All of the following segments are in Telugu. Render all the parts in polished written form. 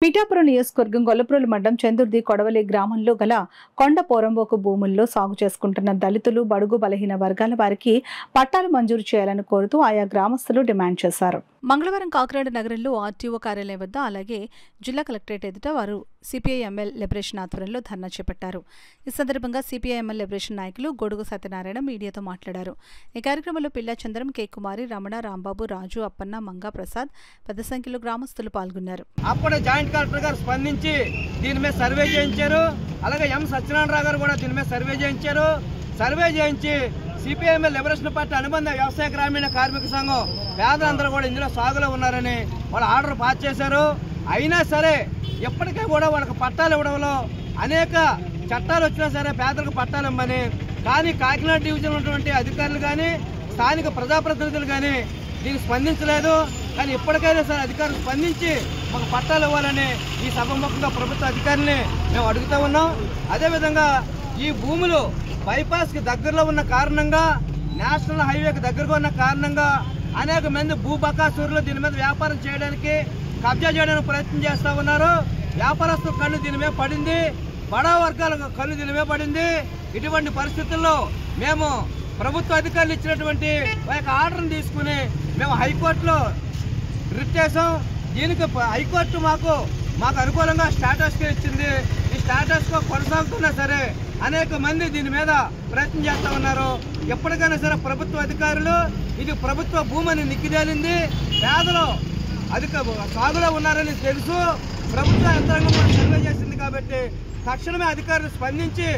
పిఠాపురం నియోజకవర్గం గొల్లప్రోలు మండలం చందుర్ది కొడవలి గ్రామంలో గల కొండ పోరంబోకు భూముల్లో సాగు చేసుకుంటున్న దళితులు బడుగు బలహీన వర్గాల వారికి పట్టాలు మంజూరు చేయాలని కోరుతూ ఆయా గ్రామస్తులు డిమాండ్ చేశారు. మంగళవారం కాకినాడ నగరంలో ఆర్టీఓ కార్యాలయం వద్ద అలాగే జిల్లా కలెక్టరేట్ ఎదుట వారు సిపిఐఎంఎల్ లిబరేషన్ ఆధ్వర్యంలో ధర్నా చేపట్టారు. ఈ సందర్భంగా సిపిఐఎంఎల్ లిబరేషన్ నాయకులు గొడుగు సత్యనారాయణ మీడియాతో మాట్లాడారు. ఈ కార్యక్రమంలో పిల్లా చంద్రం, కె కుమారి, రమణ, రాంబాబు, రాజు, అప్పన్న, మంగా ప్రసాద్ పెద్ద సంఖ్యలో గ్రామస్తులు పాల్గొన్నారు. కలెక్టర్ గారు స్పందించి దీని మీద సర్వే చేయించారు. అలాగే ఎం సత్యనారాయణ గారు కూడా దీని మీద సర్వే చేయించారు. సర్వే చేయించి సిపిఐఎంఎల్ లిబరేషన్ పార్టీ అనుబంధ వ్యవసాయ గ్రామీణ కార్మిక సంఘం పేదలందరూ కూడా ఇందులో సాగులో ఉన్నారని వాళ్ళు ఆర్డర్ పాస్ చేశారు. అయినా సరే ఇప్పటికే కూడా వాళ్ళకి పట్టాలు ఇవ్వడంలో అనేక చట్టాలు వచ్చినా సరే పేదలకు పట్టాలు ఇవ్వమని, కానీ కాకినాడ డివిజన్ ఉన్నటువంటి అధికారులు కానీ స్థానిక ప్రజాప్రతినిధులు కానీ దీనికి స్పందించలేదు. కానీ ఇప్పటికైనా సరే అధికారులు స్పందించి మాకు పట్టాలు ఇవ్వాలని ఈ సభముఖంగా ప్రభుత్వ అధికారులని మేము అడుగుతూ ఉన్నాం. అదేవిధంగా ఈ భూములు బైపాస్కి దగ్గరలో ఉన్న కారణంగా, నేషనల్ హైవేకి దగ్గరగా ఉన్న కారణంగా అనేక మంది భూబకాసూరులు దీని మీద వ్యాపారం చేయడానికి, కబ్జా చేయడానికి ప్రయత్నం చేస్తూ ఉన్నారు. వ్యాపారస్తుల కళ్ళు దీని మీద పడింది, బడా వర్గాల కళ్ళు దీని మీద పడింది. ఇటువంటి పరిస్థితుల్లో మేము ప్రభుత్వ అధికారులు ఇచ్చినటువంటి ఆర్డర్ని తీసుకుని మేము హైకోర్టులో రిట్ చేసాం. దీనికి హైకోర్టు మాకు అనుకూలంగా స్టేటస్కి ఇచ్చింది. ఈ స్టేటస్కో కొనసాగుతున్నా సరే అనేక మంది దీని మీద ప్రయత్నం చేస్తూ ఉన్నారు. ఎప్పటికైనా సరే ప్రభుత్వ అధికారులు ఇది ప్రభుత్వ భూమిని నిక్కిదేలింది, పేదలు సాగులో ఉన్నారని తెలుసు. ప్రభుత్వ యంత్రాంగం కూడా సర్వే చేసింది కాబట్టి తక్షణమే అధికారులు స్పందించి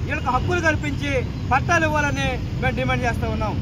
వీళ్ళకి హక్కులు కల్పించి పట్టాలు ఇవ్వాలని మేము డిమాండ్ చేస్తూ ఉన్నాం.